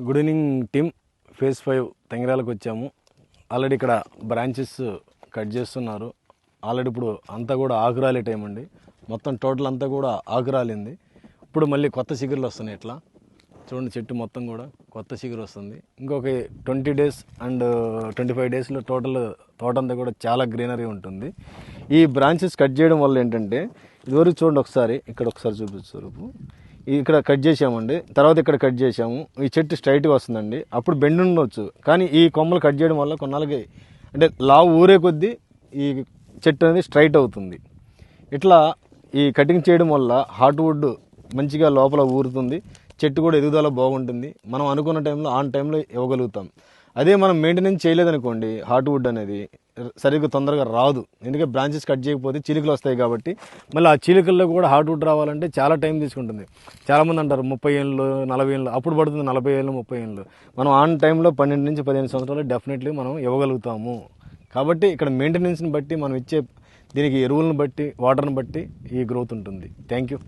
Good evening team. Phase 5 తెంగరాలకు వచ్చాము. Already ఇక్కడ branches cut చేస్తున్నారు. ఆల్రెడీ ఇప్పుడు అంతా కూడా ఆకురాలే టైం అండి. మొత్తం టోటల్ అంతా కూడా ఆకురాలింది. ఇప్పుడు మళ్ళీ కొత్త చిగురులు వస్తున్నాయి. ఇట్లా చూడండి, చెట్టు మొత్తం కూడా కొత్త చిగురు వస్తుంది. ఇంకొక 20 days అండ్ 25 daysలో తోట అంతా కూడా చాలా గ్రీనరీ ఉంటుంది. ఈ బ్రాంచెస్ కట్ చేయడం వల్ల ఏంటంటే, ఇదివరకు చూడండి ఒకసారి, ఇక్కడ ఒకసారి చూపిస్తారు. ఇక్కడ కట్ చేసామండి, తర్వాత ఇక్కడ కట్ చేసాము. ఈ చెట్టు స్ట్రైట్గా వస్తుందండి. అప్పుడు బెండ్ ఉండొచ్చు, కానీ ఈ కొమ్మలు కట్ చేయడం వల్ల కొన్నాళ్ళకి అంటే లావు ఊరే కొద్దీ ఈ చెట్టు అనేది స్ట్రైట్ అవుతుంది. ఇట్లా ఈ కటింగ్ చేయడం వల్ల హార్ట్వుడ్ మంచిగా లోపల ఊరుతుంది. చెట్టు కూడా ఎదుగుదల బాగుంటుంది. మనం అనుకున్న టైంలో టైంలో ఇవ్వగలుగుతాం. అదే మనం మెయింటెనెన్స్ చేయలేదనుకోండి, హార్ట్వుడ్ అనేది సరిగ్గా తొందరగా రాదు. ఎందుకంటే బ్రాంచెస్ కట్ చేయకపోతే చిలుకలు వస్తాయి కాబట్టి, మళ్ళీ ఆ చిలుకల్లో కూడా హార్ట్వుడ్ రావాలంటే చాలా టైం తీసుకుంటుంది. చాలామంది అంటారు 30 ఏళ్ళు 40 ఏళ్ళు, అప్పుడు పడుతుంది 40 ఏళ్ళు 30 ఏళ్ళు. మనం టైంలో 12 నుంచి 15 సంవత్సరాలు డెఫినెట్లీ మనం ఇవ్వగలుగుతాము. కాబట్టి ఇక్కడ మెయింటెనెన్స్ని బట్టి, మనం ఇచ్చే దీనికి ఎరువులను బట్టి, వాటర్ని బట్టి ఈ గ్రోత్ ఉంటుంది. Thank you.